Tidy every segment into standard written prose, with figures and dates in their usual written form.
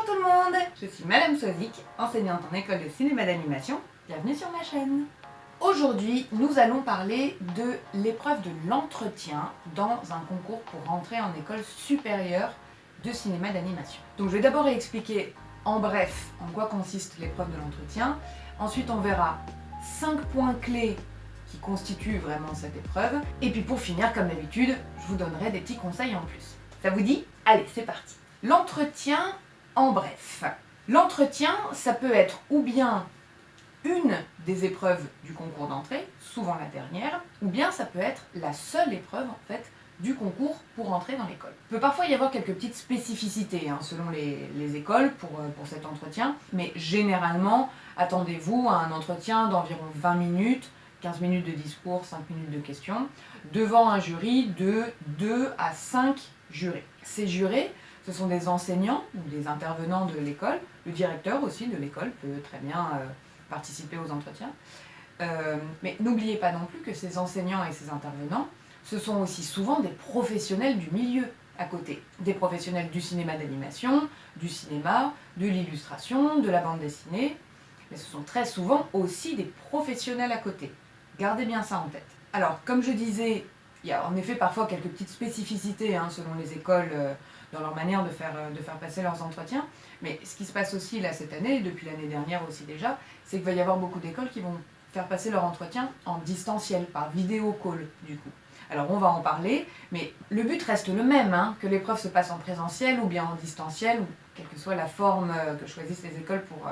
Bonjour tout le monde, je suis Madame Sozik, enseignante en école de cinéma d'animation. Bienvenue sur ma chaîne. Aujourd'hui, nous allons parler de l'épreuve de l'entretien dans un concours pour rentrer en école supérieure de cinéma d'animation. Donc je vais d'abord expliquer en bref en quoi consiste l'épreuve de l'entretien. Ensuite, on verra 5 points clés qui constituent vraiment cette épreuve. Et puis pour finir, comme d'habitude, je vous donnerai des petits conseils en plus. Ça vous dit? Allez, c'est parti. L'entretien en bref. L'entretien, ça peut être ou bien une des épreuves du concours d'entrée, souvent la dernière, ou bien ça peut être la seule épreuve en fait du concours pour entrer dans l'école. Il peut parfois y avoir quelques petites spécificités selon les écoles pour cet entretien, mais généralement, attendez-vous à un entretien d'environ 20 minutes, 15 minutes de discours, 5 minutes de questions, devant un jury de 2 à 5 jurés. Ces jurés, ce sont des enseignants ou des intervenants de l'école. Le directeur aussi de l'école peut très bien participer aux entretiens. Mais n'oubliez pas non plus que ces enseignants et ces intervenants, ce sont aussi souvent des professionnels du milieu à côté. Des professionnels du cinéma d'animation, du cinéma, de l'illustration, de la bande dessinée. Mais ce sont très souvent aussi des professionnels à côté. Gardez bien ça en tête. Alors, comme je disais, il y a en effet parfois quelques petites spécificités selon les écoles dans leur manière de faire passer leurs entretiens. Mais ce qui se passe aussi là cette année, depuis l'année dernière aussi déjà, c'est qu'il va y avoir beaucoup d'écoles qui vont faire passer leur entretien en distanciel, par vidéo call du coup. Alors on va en parler, mais le but reste le même, que l'épreuve se passe en présentiel ou bien en distanciel, ou quelle que soit la forme que choisissent les écoles pour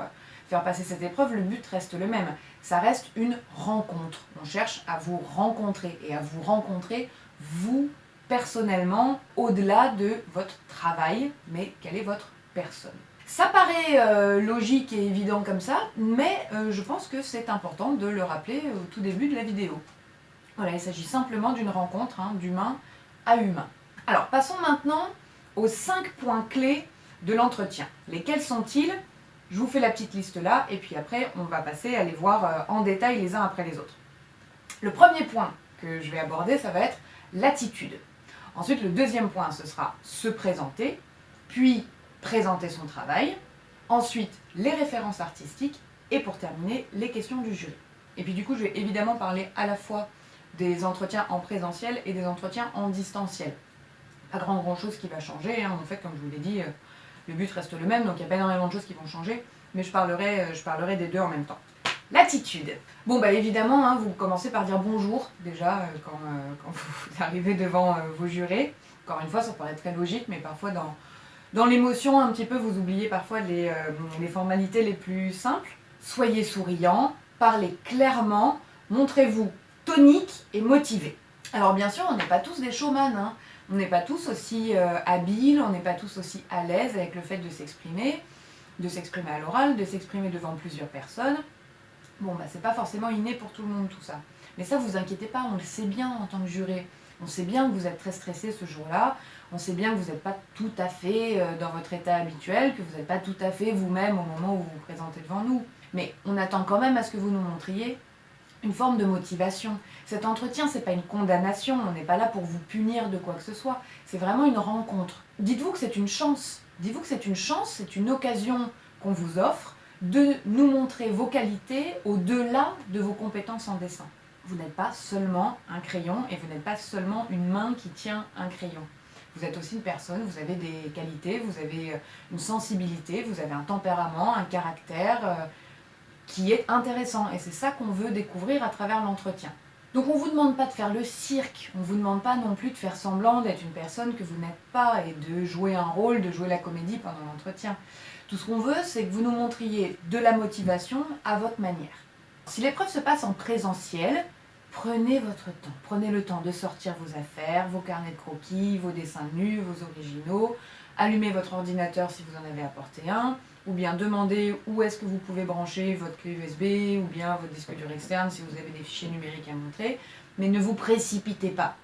faire passer cette épreuve, le but reste le même. Ça reste une rencontre. On cherche à vous rencontrer et à vous rencontrer, vous, personnellement, au-delà de votre travail, mais quelle est votre personne. Ça paraît logique et évident comme ça, mais je pense que c'est important de le rappeler au tout début de la vidéo. Voilà, il s'agit simplement d'une rencontre d'humain à humain. Alors, passons maintenant aux 5 points clés de l'entretien. Lesquels sont-ils? Je vous fais la petite liste là, et puis après, on va passer à les voir en détail les uns après les autres. Le premier point que je vais aborder, ça va être l'attitude. Ensuite, le deuxième point, ce sera se présenter, puis présenter son travail. Ensuite, les références artistiques, et pour terminer, les questions du jury. Et puis du coup, je vais évidemment parler à la fois des entretiens en présentiel et des entretiens en distanciel. Pas grand chose qui va changer, en fait, comme je vous l'ai dit, le but reste le même, donc il n'y a pas énormément de choses qui vont changer, mais je parlerai des deux en même temps. L'attitude. Bon, évidemment, vous commencez par dire bonjour, déjà, quand vous arrivez devant vos jurés. Encore une fois, ça paraît très logique, mais parfois dans l'émotion, un petit peu, vous oubliez parfois les formalités les plus simples. Soyez souriant, parlez clairement, montrez-vous tonique et motivé. Alors bien sûr, on n'est pas tous des showman, on n'est pas tous aussi habiles, on n'est pas tous aussi à l'aise avec le fait de s'exprimer à l'oral, de s'exprimer devant plusieurs personnes. Bon, c'est pas forcément inné pour tout le monde tout ça. Mais ça, vous inquiétez pas, on le sait bien en tant que juré. On sait bien que vous êtes très stressé ce jour-là, on sait bien que vous n'êtes pas tout à fait dans votre état habituel, que vous n'êtes pas tout à fait vous-même au moment où vous vous présentez devant nous. Mais on attend quand même à ce que vous nous montriez une forme de motivation. Cet entretien, c'est pas une condamnation, on n'est pas là pour vous punir de quoi que ce soit, c'est vraiment une rencontre. Dites-vous que c'est une chance, c'est une occasion qu'on vous offre de nous montrer vos qualités au-delà de vos compétences en dessin. Vous n'êtes pas seulement un crayon et vous n'êtes pas seulement une main qui tient un crayon. Vous êtes aussi une personne, vous avez des qualités, vous avez une sensibilité, vous avez un tempérament, un caractère qui est intéressant. Et c'est ça qu'on veut découvrir à travers l'entretien. Donc on ne vous demande pas de faire le cirque, on ne vous demande pas non plus de faire semblant d'être une personne que vous n'êtes pas et de jouer un rôle, de jouer la comédie pendant l'entretien. Tout ce qu'on veut, c'est que vous nous montriez de la motivation à votre manière. Si l'épreuve se passe en présentiel, prenez votre temps. Prenez le temps de sortir vos affaires, vos carnets de croquis, vos dessins nus, vos originaux. Allumez votre ordinateur si vous en avez apporté un, ou bien demandez où est-ce que vous pouvez brancher votre clé USB, ou bien votre disque dur externe si vous avez des fichiers numériques à montrer. Mais ne vous précipitez pas.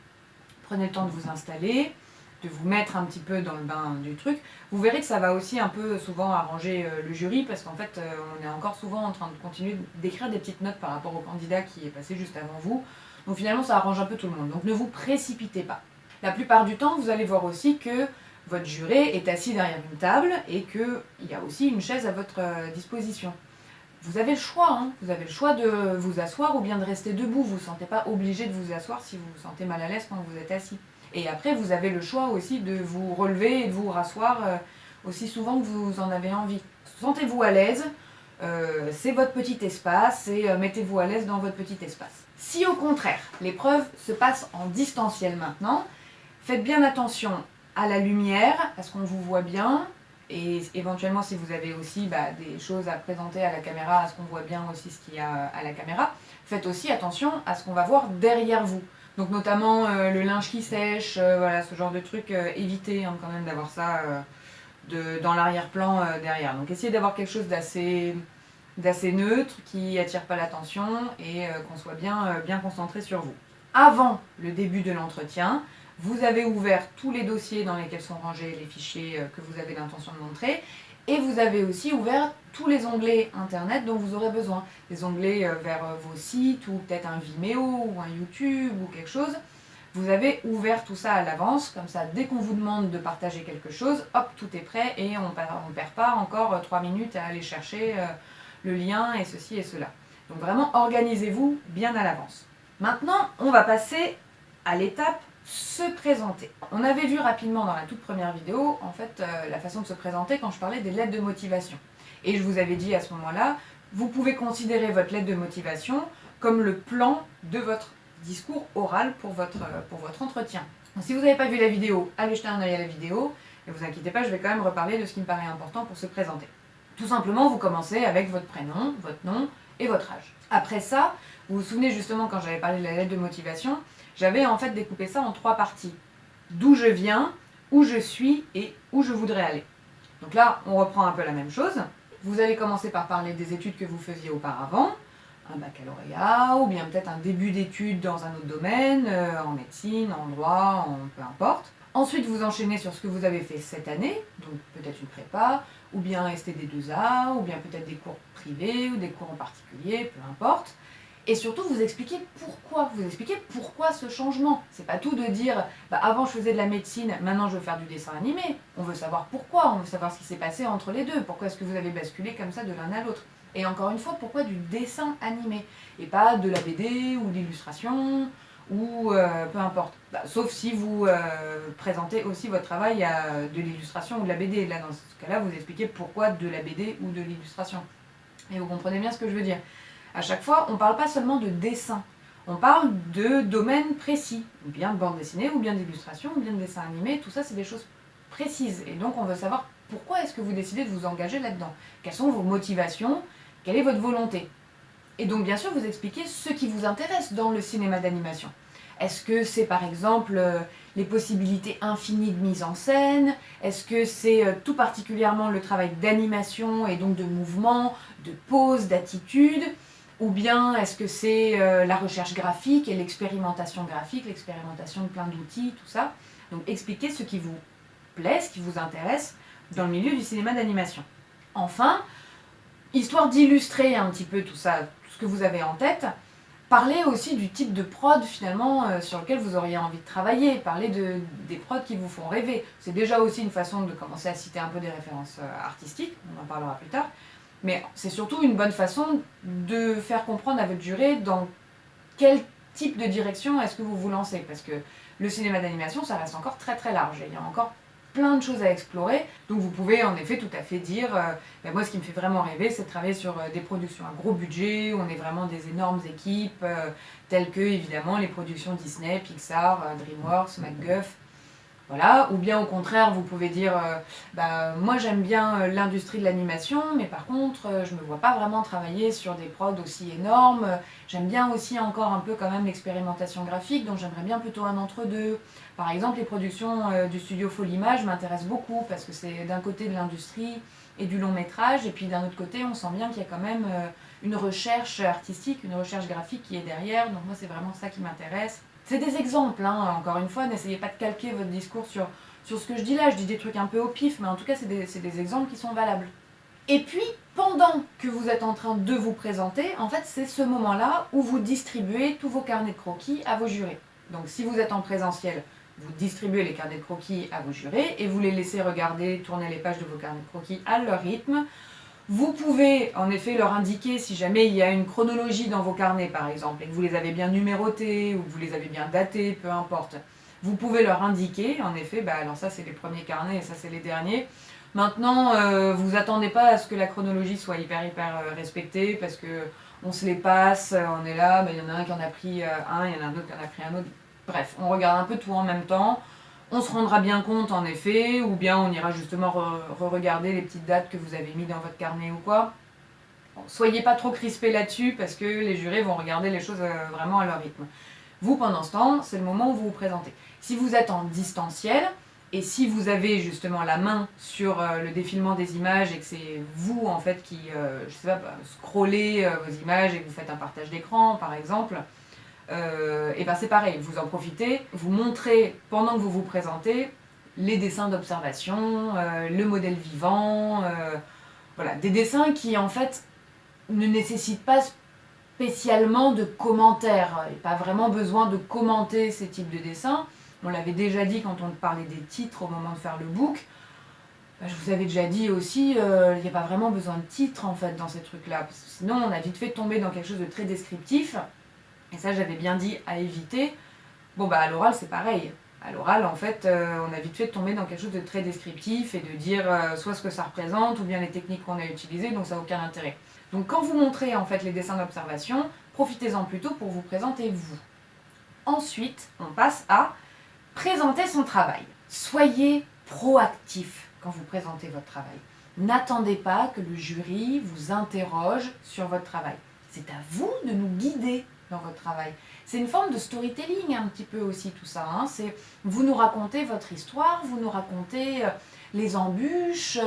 Prenez le temps de vous installer, de vous mettre un petit peu dans le bain du truc. Vous verrez que ça va aussi un peu souvent arranger le jury, parce qu'en fait, on est encore souvent en train de continuer d'écrire des petites notes par rapport au candidat qui est passé juste avant vous. Donc finalement, ça arrange un peu tout le monde. Donc ne vous précipitez pas. La plupart du temps, vous allez voir aussi que votre juré est assis derrière une table et qu'il y a aussi une chaise à votre disposition. Vous avez le choix, hein. Vous avez le choix de vous asseoir ou bien de rester debout. Vous ne vous sentez pas obligé de vous asseoir si vous vous sentez mal à l'aise quand vous êtes assis. Et après, vous avez le choix aussi de vous relever et de vous rasseoir aussi souvent que vous en avez envie. Sentez-vous à l'aise, c'est votre petit espace et mettez-vous à l'aise dans votre petit espace. Si au contraire, l'épreuve se passe en distanciel maintenant, faites bien attention à la lumière, à ce qu'on vous voit bien, et éventuellement si vous avez aussi des choses à présenter à la caméra, à ce qu'on voit bien aussi ce qu'il y a à la caméra, faites aussi attention à ce qu'on va voir derrière vous. Donc notamment le linge qui sèche, voilà, ce genre de truc, évitez quand même d'avoir ça dans l'arrière-plan derrière. Donc essayez d'avoir quelque chose d'assez neutre, qui attire pas l'attention et qu'on soit bien concentré sur vous. Avant le début de l'entretien, vous avez ouvert tous les dossiers dans lesquels sont rangés les fichiers que vous avez l'intention de montrer et vous avez aussi ouvert tous les onglets internet dont vous aurez besoin. Des onglets vers vos sites ou peut-être un Vimeo ou un YouTube ou quelque chose. Vous avez ouvert tout ça à l'avance, comme ça dès qu'on vous demande de partager quelque chose, hop, tout est prêt et on ne perd pas encore 3 minutes à aller chercher le lien et ceci et cela. Donc vraiment organisez-vous bien à l'avance. Maintenant, on va passer à l'étape se présenter. On avait vu rapidement dans la toute première vidéo, en fait, la façon de se présenter quand je parlais des lettres de motivation. Et je vous avais dit à ce moment-là, vous pouvez considérer votre lettre de motivation comme le plan de votre discours oral pour votre entretien. Donc, si vous n'avez pas vu la vidéo, allez jeter un œil à la vidéo. Et vous inquiétez pas, je vais quand même reparler de ce qui me paraît important pour se présenter. Tout simplement, vous commencez avec votre prénom, votre nom et votre âge. Après ça, vous vous souvenez justement quand j'avais parlé de la lettre de motivation, j'avais en fait découpé ça en 3 parties. D'où je viens, où je suis et où je voudrais aller. Donc là, on reprend un peu la même chose. Vous allez commencer par parler des études que vous faisiez auparavant, un baccalauréat ou bien peut-être un début d'études dans un autre domaine, en médecine, en droit, peu importe. Ensuite, vous enchaînez sur ce que vous avez fait cette année, donc peut-être une prépa, ou bien STD2A, ou bien peut-être des cours privés ou des cours en particulier, peu importe. Et surtout, vous expliquez pourquoi. Vous expliquez pourquoi ce changement. C'est pas tout de dire avant je faisais de la médecine, maintenant je veux faire du dessin animé. On veut savoir pourquoi, on veut savoir ce qui s'est passé entre les deux. Pourquoi est-ce que vous avez basculé comme ça de l'un à l'autre. Et encore une fois, pourquoi du dessin animé et pas de la BD ou de l'illustration ou peu importe. Sauf si vous présentez aussi votre travail à de l'illustration ou de la BD. Là, dans ce cas-là, vous expliquez pourquoi de la BD ou de l'illustration. Et vous comprenez bien ce que je veux dire. À chaque fois, on ne parle pas seulement de dessin, on parle de domaines précis, ou bien de bande dessinée, ou bien d'illustration, ou bien de dessin animé, tout ça c'est des choses précises. Et donc on veut savoir pourquoi est-ce que vous décidez de vous engager là-dedans. Quelles sont vos motivations, quelle est votre volonté. Et donc bien sûr vous expliquez ce qui vous intéresse dans le cinéma d'animation. Est-ce que c'est par exemple les possibilités infinies de mise en scène? Est-ce que c'est tout particulièrement le travail d'animation et donc de mouvement, de pose, d'attitude? Ou bien est-ce que c'est la recherche graphique et l'expérimentation graphique, l'expérimentation de plein d'outils, tout ça. Donc expliquez ce qui vous plaît, ce qui vous intéresse dans le milieu du cinéma d'animation. Enfin, histoire d'illustrer un petit peu tout ça, tout ce que vous avez en tête, parlez aussi du type de prod finalement sur lequel vous auriez envie de travailler. Parlez des prods qui vous font rêver. C'est déjà aussi une façon de commencer à citer un peu des références artistiques, on en parlera plus tard. Mais c'est surtout une bonne façon de faire comprendre à votre juré dans quel type de direction est-ce que vous vous lancez. Parce que le cinéma d'animation, ça reste encore très très large. Il y a encore plein de choses à explorer. Donc vous pouvez en effet tout à fait dire moi ce qui me fait vraiment rêver, c'est de travailler sur des productions à gros budget, où on est vraiment des énormes équipes, telles que évidemment les productions Disney, Pixar, DreamWorks, MacGuff. Voilà, ou bien au contraire, vous pouvez dire moi j'aime bien l'industrie de l'animation, mais par contre, je ne me vois pas vraiment travailler sur des prods aussi énormes. J'aime bien aussi encore un peu quand même l'expérimentation graphique, donc j'aimerais bien plutôt un entre-deux. Par exemple, les productions du studio Folimage m'intéressent beaucoup, parce que c'est d'un côté de l'industrie et du long métrage, et puis d'un autre côté, on sent bien qu'il y a quand même une recherche artistique, une recherche graphique qui est derrière, donc moi c'est vraiment ça qui m'intéresse. C'est des exemples, hein. Encore une fois, n'essayez pas de calquer votre discours sur ce que je dis là, je dis des trucs un peu au pif, mais en tout cas c'est des exemples qui sont valables. Et puis, pendant que vous êtes en train de vous présenter, en fait c'est ce moment-là où vous distribuez tous vos carnets de croquis à vos jurés. Donc si vous êtes en présentiel, Vous distribuez les carnets de croquis à vos jurés et vous les laissez regarder, tourner les pages de vos carnets de croquis à leur rythme. Vous pouvez en effet leur indiquer si jamais il y a une chronologie dans vos carnets par exemple et que vous les avez bien numérotés ou que vous les avez bien datés, peu importe. Vous pouvez leur indiquer, en effet, alors ça c'est les premiers carnets et ça c'est les derniers. Maintenant, vous attendez pas à ce que la chronologie soit hyper respectée parce que on se les passe, on est là, il y en a un qui en a pris un, il y en a un autre qui en a pris un autre. Bref, on regarde un peu tout en même temps. On se rendra bien compte en effet, ou bien on ira justement re-regarder les petites dates que vous avez mis dans votre carnet ou quoi. Bon, soyez pas trop crispés là-dessus parce que les jurés vont regarder les choses vraiment à leur rythme. Vous, pendant ce temps, c'est le moment où vous vous présentez. Si vous êtes en distanciel, et si vous avez justement la main sur le défilement des images et que c'est vous en fait qui, scrollez vos images et que vous faites un partage d'écran par exemple, et c'est pareil, vous en profitez, vous montrez pendant que vous vous présentez les dessins d'observation, le modèle vivant, voilà, des dessins qui en fait ne nécessitent pas spécialement de commentaires, il n'y a pas vraiment besoin de commenter ces types de dessins. On l'avait déjà dit quand on parlait des titres au moment de faire le book. Je vous avais déjà dit aussi, il n'y a pas vraiment besoin de titres en fait dans ces trucs-là, parce que sinon on a vite fait tomber dans quelque chose de très descriptif. Et ça, j'avais bien dit à éviter. Bon, à l'oral, c'est pareil. À l'oral, en fait, on a vite fait de tomber dans quelque chose de très descriptif et de dire soit ce que ça représente ou bien les techniques qu'on a utilisées, donc ça n'a aucun intérêt. Donc quand vous montrez en fait les dessins d'observation, profitez-en plutôt pour vous présenter vous. Ensuite, on passe à présenter son travail. Soyez proactif quand vous présentez votre travail. N'attendez pas que le jury vous interroge sur votre travail. C'est à vous de nous guider dans votre travail. C'est une forme de storytelling un petit peu aussi tout ça. C'est vous nous racontez votre histoire, vous nous racontez les embûches,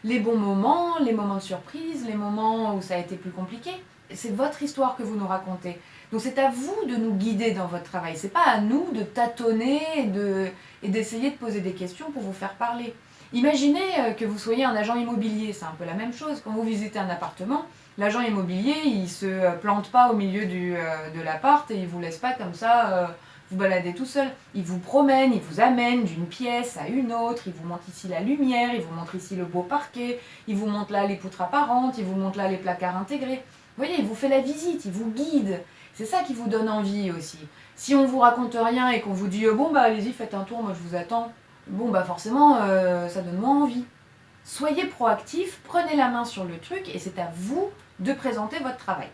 les bons moments, les moments de surprise, les moments où ça a été plus compliqué. C'est votre histoire que vous nous racontez. Donc c'est à vous de nous guider dans votre travail. C'est pas à nous de tâtonner et d'essayer de poser des questions pour vous faire parler. Imaginez que vous soyez un agent immobilier, c'est un peu la même chose. Quand vous visitez un appartement, l'agent immobilier, il se plante pas au milieu de l'appart et il vous laisse pas comme ça vous balader tout seul. Il vous promène, il vous amène d'une pièce à une autre, il vous montre ici la lumière, il vous montre ici le beau parquet, il vous montre là les poutres apparentes, il vous montre là les placards intégrés. Vous voyez, il vous fait la visite, il vous guide. C'est ça qui vous donne envie aussi. Si on vous raconte rien et qu'on vous dit allez-y, faites un tour, moi je vous attends. Forcément, ça donne moins envie. Soyez proactif, prenez la main sur le truc et c'est à vous de présenter votre travail.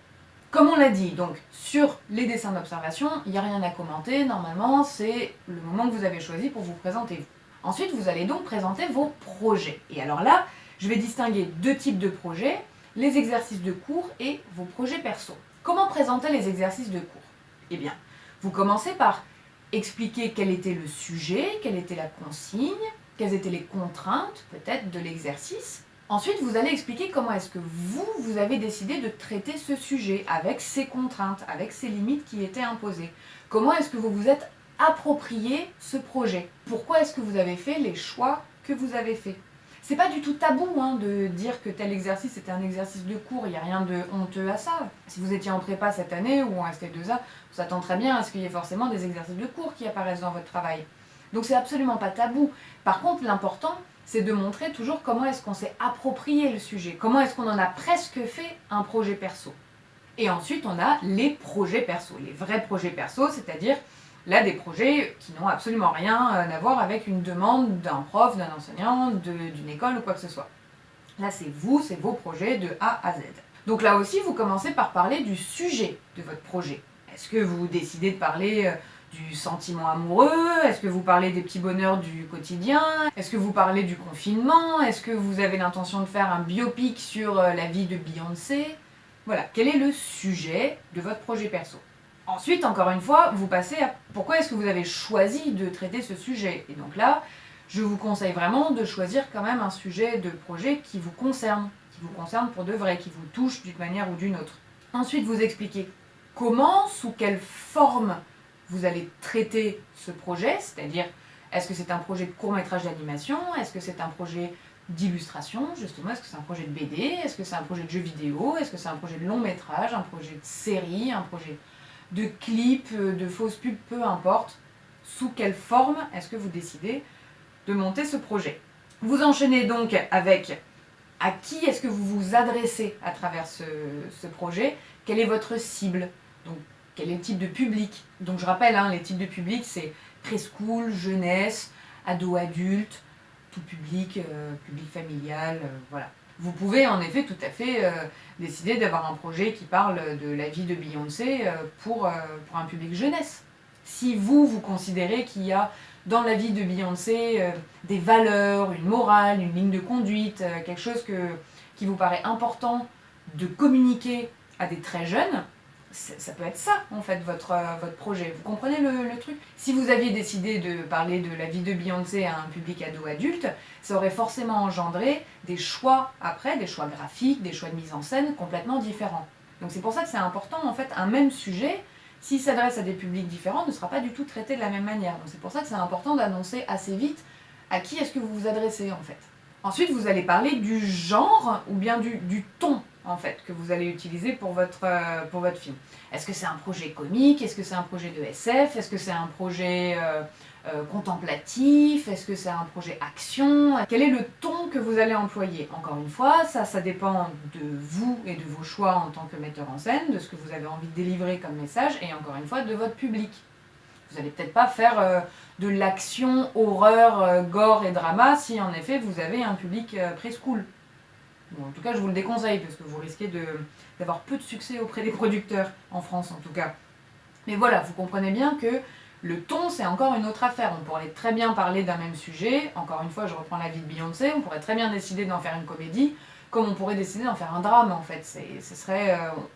Comme on l'a dit, donc sur les dessins d'observation, il n'y a rien à commenter, normalement c'est le moment que vous avez choisi pour vous présenter vous. Ensuite, vous allez donc présenter vos projets. Et alors là, je vais distinguer deux types de projets, les exercices de cours et vos projets perso. Comment présenter les exercices de cours? Eh bien, vous commencez par expliquer quel était le sujet, quelle était la consigne, quelles étaient les contraintes peut-être de l'exercice. Ensuite, vous allez expliquer comment est-ce que vous avez décidé de traiter ce sujet avec ces contraintes, avec ces limites qui étaient imposées. Comment est-ce que vous vous êtes approprié ce projet? Pourquoi est-ce que vous avez fait les choix que vous avez faits? C'est pas du tout tabou de dire que tel exercice était un exercice de cours, il n'y a rien de honteux à ça. Si vous étiez en prépa cette année ou en ST2A, on s'attend très bien à ce qu'il y ait forcément des exercices de cours qui apparaissent dans votre travail. Donc c'est absolument pas tabou. Par contre, l'important, c'est de montrer toujours comment est-ce qu'on s'est approprié le sujet, comment est-ce qu'on en a presque fait un projet perso. Et ensuite, on a les projets perso, les vrais projets perso, c'est-à-dire là des projets qui n'ont absolument rien à voir avec une demande d'un prof, d'un enseignant, d'une école ou quoi que ce soit. Là, c'est vos projets de A à Z. Donc là aussi, vous commencez par parler du sujet de votre projet. Est-ce que vous décidez de parler du sentiment amoureux? Est-ce que vous parlez des petits bonheurs du quotidien? Est-ce que vous parlez du confinement? Est-ce que vous avez l'intention de faire un biopic sur la vie de Beyoncé? Voilà, quel est le sujet de votre projet perso? Ensuite, encore une fois, vous passez à pourquoi est-ce que vous avez choisi de traiter ce sujet? Et donc là, je vous conseille vraiment de choisir quand même un sujet de projet qui vous concerne pour de vrai, qui vous touche d'une manière ou d'une autre. Ensuite, vous expliquez comment, sous quelle forme vous allez traiter ce projet, c'est-à-dire est-ce que c'est un projet de court-métrage d'animation, est-ce que c'est un projet d'illustration, justement, est-ce que c'est un projet de BD, est-ce que c'est un projet de jeu vidéo, est-ce que c'est un projet de long-métrage, un projet de série, un projet de clip, de fausses pubs, peu importe. sous quelle forme est-ce que vous décidez de monter ce projet. Vous enchaînez donc avec à qui est-ce que vous vous adressez à travers ce projet, quelle est votre cible, donc quel est le type de public. Donc je rappelle, les types de public, c'est preschool, jeunesse, ado-adulte, tout public, public familial, voilà. Vous pouvez en effet tout à fait décider d'avoir un projet qui parle de la vie de Beyoncé pour un public jeunesse. Si vous considérez qu'il y a dans la vie de Beyoncé des valeurs, une morale, une ligne de conduite, quelque chose qui vous paraît important de communiquer à des très jeunes, ça peut être ça en fait votre projet. Vous comprenez le truc? Si vous aviez décidé de parler de la vie de Beyoncé à un public ado-adulte, ça aurait forcément engendré des choix après, des choix graphiques, des choix de mise en scène complètement différents. Donc c'est pour ça que c'est important en fait, un même sujet, s'il s'adresse à des publics différents, ne sera pas du tout traité de la même manière. Donc c'est pour ça que c'est important d'annoncer assez vite à qui est-ce que vous vous adressez en fait. Ensuite, vous allez parler du genre ou bien du ton en fait que vous allez utiliser pour votre film. Est-ce que c'est un projet comique? Est-ce que c'est un projet de SF? Est-ce que c'est un projet contemplatif? Est-ce que c'est un projet action? Quel est le ton que vous allez employer? Encore une fois, ça dépend de vous et de vos choix en tant que metteur en scène, de ce que vous avez envie de délivrer comme message, et encore une fois, de votre public. Vous n'allez peut-être pas faire de l'action, horreur, gore et drama si en effet vous avez un public preschool. Bon, en tout cas, je vous le déconseille parce que vous risquez d'avoir peu de succès auprès des producteurs, en France en tout cas. Mais voilà, vous comprenez bien que le ton, c'est encore une autre affaire. On pourrait très bien parler d'un même sujet. Encore une fois, je reprends la vie de Beyoncé. On pourrait très bien décider d'en faire une comédie, comme on pourrait décider d'en faire un drame en fait.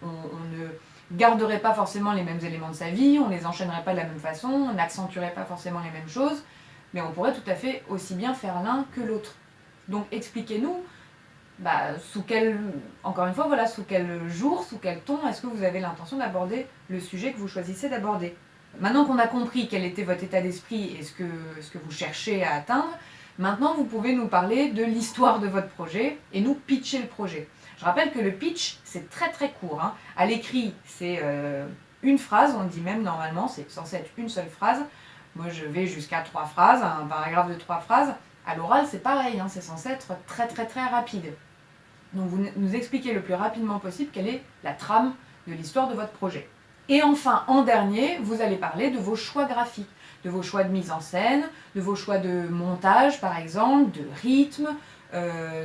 On ne garderait pas forcément les mêmes éléments de sa vie, on ne les enchaînerait pas de la même façon, on n'accentuerait pas forcément les mêmes choses, mais on pourrait tout à fait aussi bien faire l'un que l'autre. Donc expliquez-nous, encore une fois, voilà, sous quel jour, sous quel ton est-ce que vous avez l'intention d'aborder le sujet que vous choisissez d'aborder. Maintenant qu'on a compris quel était votre état d'esprit et ce que vous cherchez à atteindre, maintenant vous pouvez nous parler de l'histoire de votre projet et nous pitcher le projet. Je rappelle que le pitch, c'est très très court. À l'écrit, c'est une phrase, on dit même normalement, c'est censé être une seule phrase. Moi, je vais jusqu'à 3 phrases, un paragraphe de 3 phrases. À l'oral, c'est pareil, c'est censé être très très très rapide. Donc vous nous expliquez le plus rapidement possible quelle est la trame de l'histoire de votre projet. Et enfin, en dernier, vous allez parler de vos choix graphiques, de vos choix de mise en scène, de vos choix de montage par exemple, de rythme,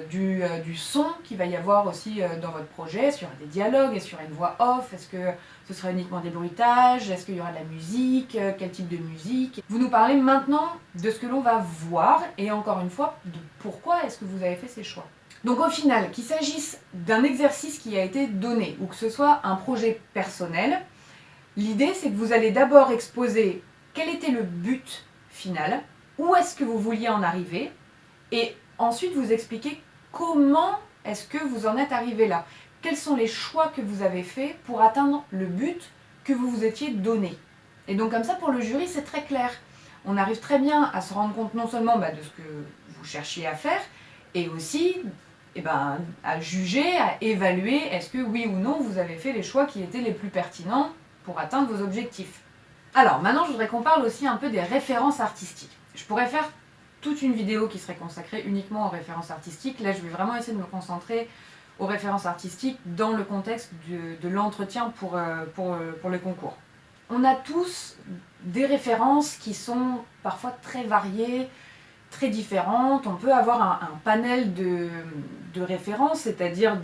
du son qu'il va y avoir aussi dans votre projet. Est-ce qu'il y aura des dialogues? Est-ce qu'il y aura une voix off? Est-ce que ce sera uniquement des bruitages? Est-ce qu'il y aura de la musique? Quel type de musique? Vous nous parlez maintenant de ce que l'on va voir et encore une fois, de pourquoi est-ce que vous avez fait ces choix. Donc au final, qu'il s'agisse d'un exercice qui a été donné ou que ce soit un projet personnel, l'idée c'est que vous allez d'abord exposer quel était le but final, où est-ce que vous vouliez en arriver, et ensuite vous expliquer comment est-ce que vous en êtes arrivé là. Quels sont les choix que vous avez faits pour atteindre le but que vous vous étiez donné. Et donc comme ça pour le jury c'est très clair. On arrive très bien à se rendre compte non seulement de ce que vous cherchiez à faire, et aussi à juger, à évaluer est-ce que oui ou non vous avez fait les choix qui étaient les plus pertinents pour atteindre vos objectifs. Alors maintenant je voudrais qu'on parle aussi un peu des références artistiques. Je pourrais faire toute une vidéo qui serait consacrée uniquement aux références artistiques. Là je vais vraiment essayer de me concentrer aux références artistiques dans le contexte de l'entretien pour le concours. On a tous des références qui sont parfois très variées, très différentes. On peut avoir un panel de références, c'est-à-dire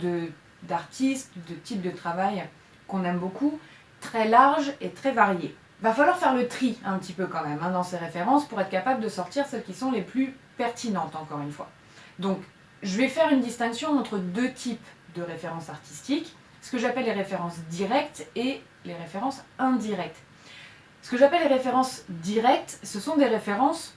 d'artistes, de types de travail qu'on aime beaucoup, très large et très varié. Il va falloir faire le tri un petit peu quand même dans ces références pour être capable de sortir celles qui sont les plus pertinentes, encore une fois. Donc, je vais faire une distinction entre deux types de références artistiques, ce que j'appelle les références directes et les références indirectes. Ce que j'appelle les références directes, ce sont des références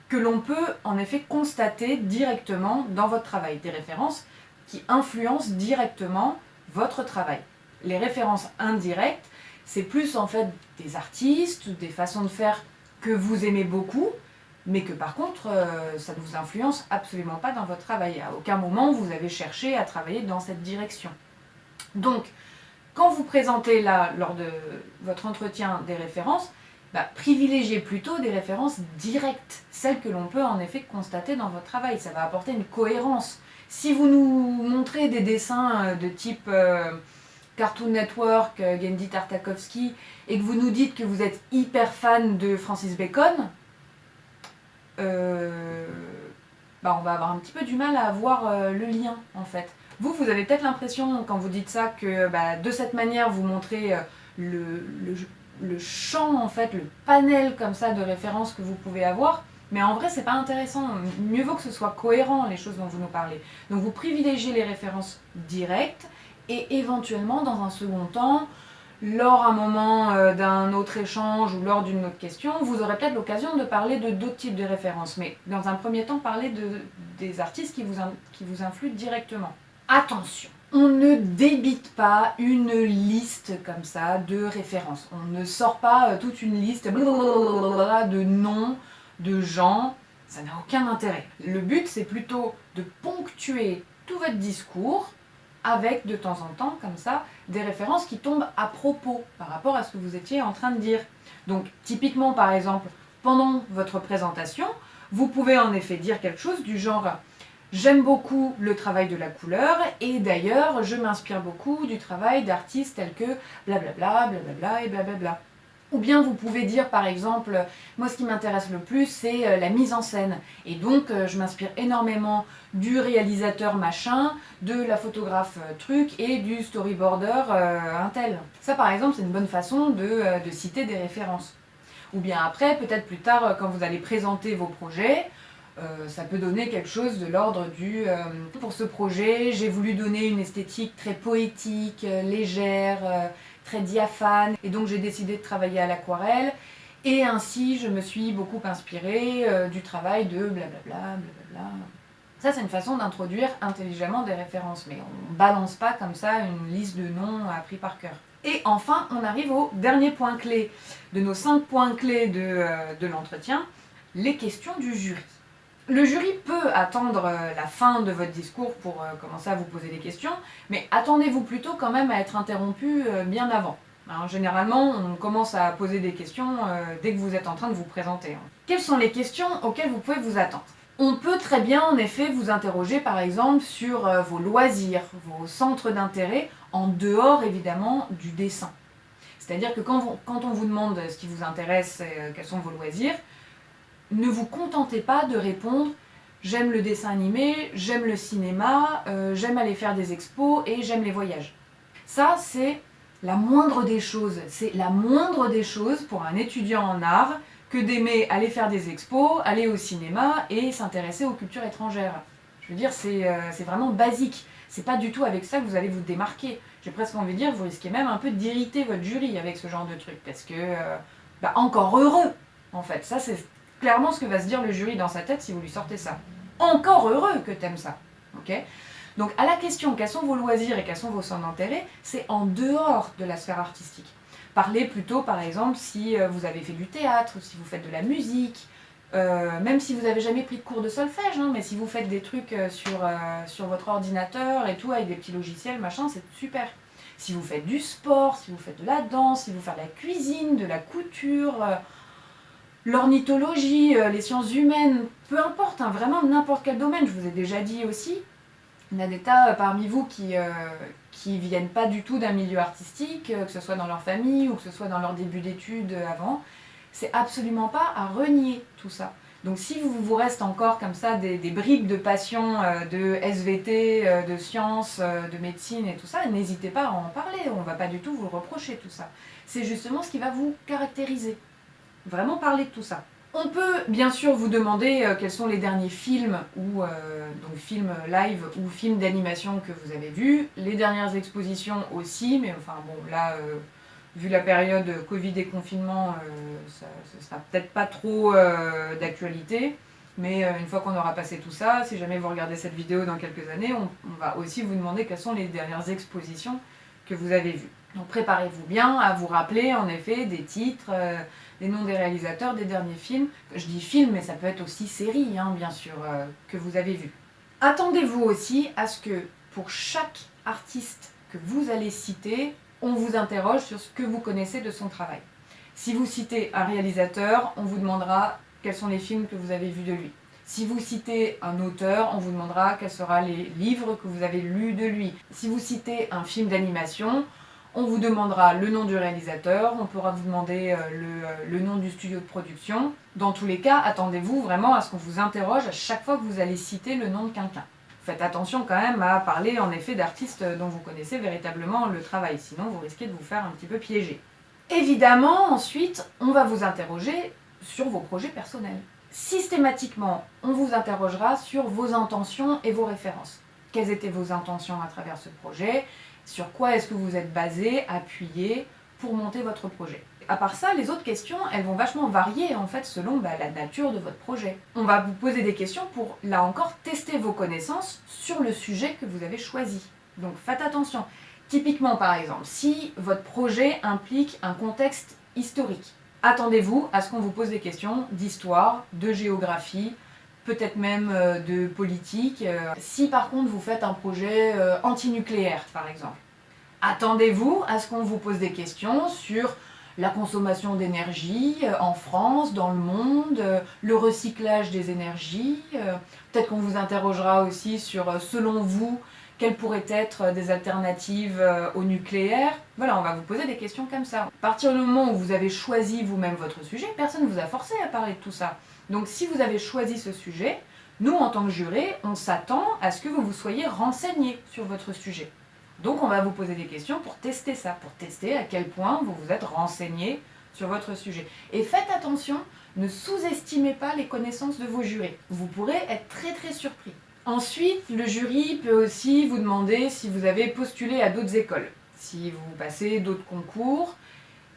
que l'on peut en effet constater directement dans votre travail, des références qui influencent directement votre travail. Les références indirectes, c'est plus en fait des artistes, des façons de faire que vous aimez beaucoup, mais que par contre, ça ne vous influence absolument pas dans votre travail. À aucun moment, vous avez cherché à travailler dans cette direction. Donc, quand vous présentez là, lors de votre entretien des références, privilégiez plutôt des références directes, celles que l'on peut en effet constater dans votre travail. Ça va apporter une cohérence. Si vous nous montrez des dessins de type Cartoon Network, Genndy Tartakovsky, et que vous nous dites que vous êtes hyper fan de Francis Bacon, on va avoir un petit peu du mal à avoir le lien en fait. Vous avez peut-être l'impression quand vous dites ça que de cette manière vous montrez le champ en fait, le panel comme ça de références que vous pouvez avoir, mais en vrai c'est pas intéressant. Mieux vaut que ce soit cohérent les choses dont vous nous parlez. Donc vous privilégiez les références directes et éventuellement dans un second temps, lors un moment d'un autre échange ou lors d'une autre question, vous aurez peut-être l'occasion de parler de d'autres types de références. Mais dans un premier temps, parlez des artistes qui vous influent directement. Attention, on ne débite pas une liste comme ça de références. On ne sort pas toute une liste de noms, de gens. Ça n'a aucun intérêt. Le but, c'est plutôt de ponctuer tout votre discours avec de temps en temps, comme ça, des références qui tombent à propos par rapport à ce que vous étiez en train de dire. Donc, typiquement, par exemple, pendant votre présentation, vous pouvez en effet dire quelque chose du genre « J'aime beaucoup le travail de la couleur et d'ailleurs, je m'inspire beaucoup du travail d'artistes tels que blablabla, blablabla et blablabla ». Ou bien vous pouvez dire par exemple, moi ce qui m'intéresse le plus c'est la mise en scène. Et donc je m'inspire énormément du réalisateur machin, de la photographe truc et du storyboarder un tel. Ça par exemple c'est une bonne façon de citer des références. Ou bien après, peut-être plus tard quand vous allez présenter vos projets, ça peut donner quelque chose de l'ordre du pour ce projet, j'ai voulu donner une esthétique très poétique, légère, très diaphane, et donc j'ai décidé de travailler à l'aquarelle, et ainsi je me suis beaucoup inspirée du travail de blablabla, blablabla. Ça c'est une façon d'introduire intelligemment des références, mais on ne balance pas comme ça une liste de noms appris par cœur. Et enfin, on arrive au dernier point clé de nos 5 points clés de l'entretien, les questions du jury. Le jury peut attendre la fin de votre discours pour commencer à vous poser des questions, mais attendez-vous plutôt quand même à être interrompu bien avant. Alors, généralement, on commence à poser des questions dès que vous êtes en train de vous présenter. Quelles sont les questions auxquelles vous pouvez vous attendre ? On peut très bien en effet vous interroger par exemple sur vos loisirs, vos centres d'intérêt, en dehors évidemment du dessin. C'est-à-dire que quand on vous demande ce qui vous intéresse, quels sont vos loisirs, ne vous contentez pas de répondre « j'aime le dessin animé, j'aime le cinéma, j'aime aller faire des expos et j'aime les voyages ». Ça, c'est la moindre des choses. C'est la moindre des choses pour un étudiant en art que d'aimer aller faire des expos, aller au cinéma et s'intéresser aux cultures étrangères. Je veux dire, c'est vraiment basique. C'est pas du tout avec ça que vous allez vous démarquer. J'ai presque envie de dire, vous risquez même un peu d'irriter votre jury avec ce genre de truc. Parce que, encore heureux, en fait. Ça, c'est clairement ce que va se dire le jury dans sa tête si vous lui sortez ça. Encore heureux que t'aimes ça. Ok ? Donc à la question quels sont vos loisirs et quels sont vos centres d'intérêt, c'est en dehors de la sphère artistique. Parlez plutôt par exemple si vous avez fait du théâtre, si vous faites de la musique, même si vous n'avez jamais pris de cours de solfège, mais si vous faites des trucs sur votre ordinateur et tout avec des petits logiciels, machin, c'est super. Si vous faites du sport, si vous faites de la danse, si vous faites de la cuisine, de la couture, l'ornithologie, les sciences humaines, peu importe, vraiment n'importe quel domaine, je vous ai déjà dit aussi, il y en a des tas parmi vous qui viennent pas du tout d'un milieu artistique, que ce soit dans leur famille ou que ce soit dans leur début d'études avant. C'est absolument pas à renier tout ça. Donc si vous reste encore comme ça des bribes de passion de SVT, de sciences, de médecine et tout ça, n'hésitez pas à en parler, on va pas du tout vous le reprocher tout ça. C'est justement ce qui va vous caractériser. Vraiment parler de tout ça. On peut bien sûr vous demander quels sont les derniers films, donc films live ou films d'animation que vous avez vus, les dernières expositions aussi, mais enfin bon là, vu la période Covid et confinement, ça sera peut-être pas trop d'actualité, mais une fois qu'on aura passé tout ça, si jamais vous regardez cette vidéo dans quelques années, on va aussi vous demander quelles sont les dernières expositions que vous avez vues. Donc préparez-vous bien à vous rappeler en effet des titres, des noms des réalisateurs, des derniers films. Je dis films, mais ça peut être aussi séries, bien sûr, que vous avez vues. Attendez-vous aussi à ce que pour chaque artiste que vous allez citer, on vous interroge sur ce que vous connaissez de son travail. Si vous citez un réalisateur, on vous demandera quels sont les films que vous avez vus de lui. Si vous citez un auteur, on vous demandera quels seront les livres que vous avez lus de lui. Si vous citez un film d'animation, on vous demandera le nom du réalisateur, on pourra vous demander le nom du studio de production. Dans tous les cas, attendez-vous vraiment à ce qu'on vous interroge à chaque fois que vous allez citer le nom de quelqu'un. Faites attention quand même à parler en effet d'artistes dont vous connaissez véritablement le travail, sinon vous risquez de vous faire un petit peu piéger. Évidemment, ensuite, on va vous interroger sur vos projets personnels. Systématiquement, on vous interrogera sur vos intentions et vos références. Quelles étaient vos intentions à travers ce projet ? Sur quoi est-ce que vous êtes basé, appuyé pour monter votre projet ? À part ça, les autres questions, elles vont vachement varier en fait selon la nature de votre projet. On va vous poser des questions pour, là encore, tester vos connaissances sur le sujet que vous avez choisi. Donc faites attention. Typiquement, par exemple, si votre projet implique un contexte historique, attendez-vous à ce qu'on vous pose des questions d'histoire, de géographie, peut-être même de politique. Si par contre vous faites un projet anti-nucléaire, par exemple, attendez-vous à ce qu'on vous pose des questions sur la consommation d'énergie en France, dans le monde, le recyclage des énergies. Peut-être qu'on vous interrogera aussi sur, selon vous, quelles pourraient être des alternatives au nucléaire. Voilà, on va vous poser des questions comme ça. À partir du moment où vous avez choisi vous-même votre sujet, personne ne vous a forcé à parler de tout ça. Donc si vous avez choisi ce sujet, nous, en tant que juré, on s'attend à ce que vous vous soyez renseigné sur votre sujet. Donc on va vous poser des questions pour tester ça, pour tester à quel point vous vous êtes renseigné sur votre sujet. Et faites attention, ne sous-estimez pas les connaissances de vos jurés. Vous pourrez être très très surpris. Ensuite, le jury peut aussi vous demander si vous avez postulé à d'autres écoles, si vous passez d'autres concours,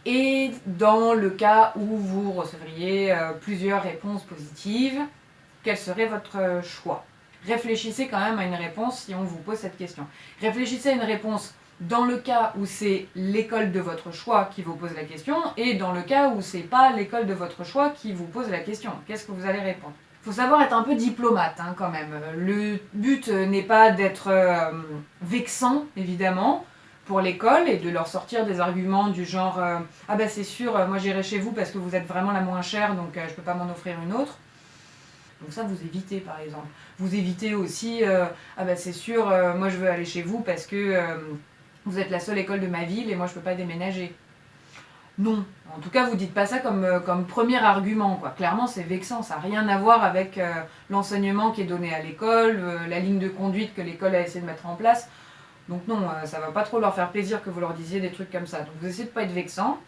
et dans le cas où vous recevriez plusieurs réponses positives, quel serait votre choix ? Réfléchissez quand même à une réponse si on vous pose cette question. Réfléchissez à une réponse dans le cas où c'est l'école de votre choix qui vous pose la question, et dans le cas où c'est pas l'école de votre choix qui vous pose la question. Qu'est-ce que vous allez répondre ? Il faut savoir être un peu diplomate quand même. Le but n'est pas d'être vexant, évidemment, pour l'école et de leur sortir des arguments du genre ah bah c'est sûr, moi j'irai chez vous parce que vous êtes vraiment la moins chère, donc je peux pas m'en offrir une autre. Donc ça, vous évitez par exemple. Vous évitez aussi ah bah c'est sûr, moi je veux aller chez vous parce que vous êtes la seule école de ma ville et moi je peux pas déménager. Non. En tout cas, vous dites pas ça comme premier argument, quoi. Clairement, c'est vexant, ça n'a rien à voir avec l'enseignement qui est donné à l'école, la ligne de conduite que l'école a essayé de mettre en place. Donc non, ça va pas trop leur faire plaisir que vous leur disiez des trucs comme ça. Donc vous essayez de pas être vexant.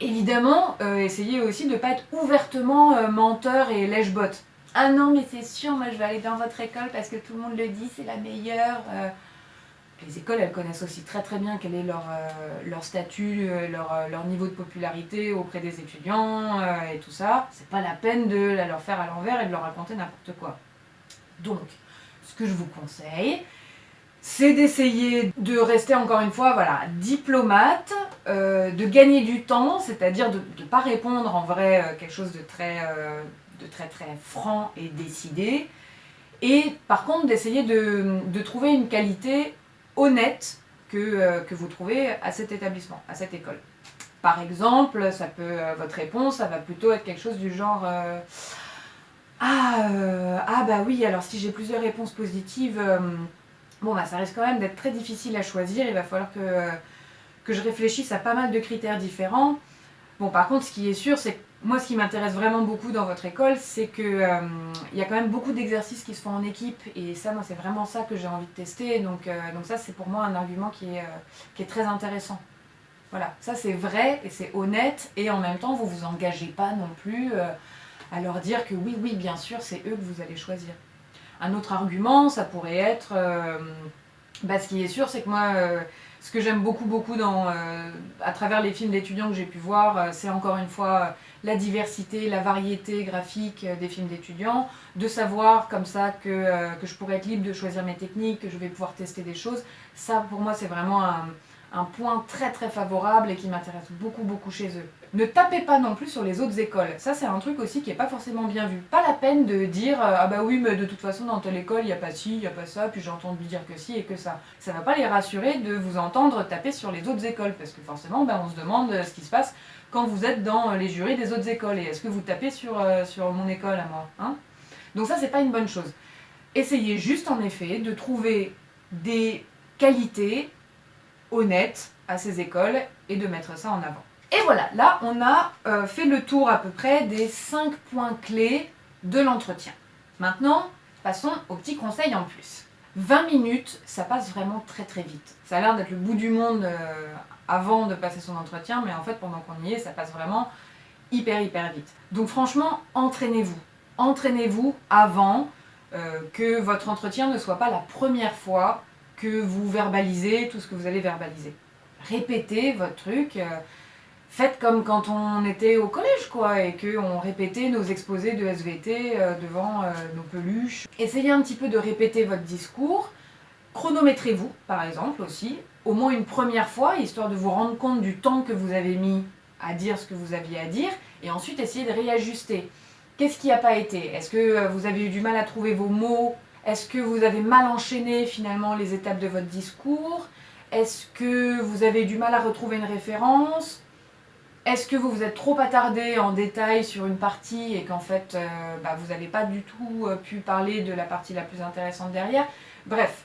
Évidemment, essayez aussi de pas être ouvertement menteur et lèche-botte. Ah non, mais c'est sûr, moi je vais aller dans votre école parce que tout le monde le dit, c'est la meilleure. Les écoles, elles connaissent aussi très très bien quel est leur statut, leur niveau de popularité auprès des étudiants et tout ça. C'est pas la peine de la leur faire à l'envers et de leur raconter n'importe quoi. Donc, ce que je vous conseille, c'est d'essayer de rester encore une fois diplomate, de gagner du temps, c'est-à-dire de ne pas répondre en vrai quelque chose de très très franc et décidé. Et par contre, d'essayer de trouver une qualité honnête que vous trouvez à cet établissement, à cette école. Par exemple, votre réponse, ça va plutôt être quelque chose du genre bah oui, alors si j'ai plusieurs réponses positives, ça risque quand même d'être très difficile à choisir, il va falloir que je réfléchisse à pas mal de critères différents. Bon, par contre, ce qui est sûr, c'est que moi, ce qui m'intéresse vraiment beaucoup dans votre école, c'est qu'il y a quand même beaucoup d'exercices qui se font en équipe. Et ça, moi, c'est vraiment ça que j'ai envie de tester. Donc ça, c'est pour moi un argument qui est très intéressant. Voilà, ça c'est vrai et c'est honnête. Et en même temps, vous vous engagez pas non plus à leur dire que oui, bien sûr, c'est eux que vous allez choisir. Un autre argument, ça pourrait être... ce qui est sûr, c'est que moi... ce que j'aime beaucoup à travers les films d'étudiants que j'ai pu voir, c'est encore une fois la diversité, la variété graphique des films d'étudiants, de savoir comme ça que je pourrais être libre de choisir mes techniques, que je vais pouvoir tester des choses. Ça, pour moi, c'est vraiment un point très très favorable et qui m'intéresse beaucoup chez eux. Ne tapez pas non plus sur les autres écoles. Ça, c'est un truc aussi qui n'est pas forcément bien vu. Pas la peine de dire ah bah oui, mais de toute façon, dans telle école, il n'y a pas ci, il n'y a pas ça, puis j'ai entendu dire que si et que ça. Ça ne va pas les rassurer de vous entendre taper sur les autres écoles, parce que forcément, on se demande ce qui se passe quand vous êtes dans les jurys des autres écoles. Et est-ce que vous tapez sur mon école à moi, hein? Donc ça, c'est pas une bonne chose. Essayez juste, en effet, de trouver des qualités honnêtes à ces écoles et de mettre ça en avant. Et voilà, là, on a fait le tour à peu près des 5 points clés de l'entretien. Maintenant, passons aux petits conseils en plus. 20 minutes, ça passe vraiment très très vite. Ça a l'air d'être le bout du monde avant de passer son entretien, mais en fait, pendant qu'on y est, ça passe vraiment hyper vite. Donc franchement, entraînez-vous. Entraînez-vous avant que votre entretien ne soit pas la première fois que vous verbalisez tout ce que vous allez verbaliser. Répétez votre truc. Faites comme quand on était au collège, quoi, et qu'on répétait nos exposés de SVT devant nos peluches. Essayez un petit peu de répéter votre discours. Chronométrez-vous, par exemple, aussi, au moins une première fois, histoire de vous rendre compte du temps que vous avez mis à dire ce que vous aviez à dire, et ensuite essayez de réajuster. Qu'est-ce qui n'a pas été? Est-ce que vous avez eu du mal à trouver vos mots? Est-ce que vous avez mal enchaîné, finalement, les étapes de votre discours? Est-ce que vous avez eu du mal à retrouver une référence? Est-ce que vous vous êtes trop attardé en détail sur une partie et qu'en fait vous n'avez pas du tout pu parler de la partie la plus intéressante derrière? Bref,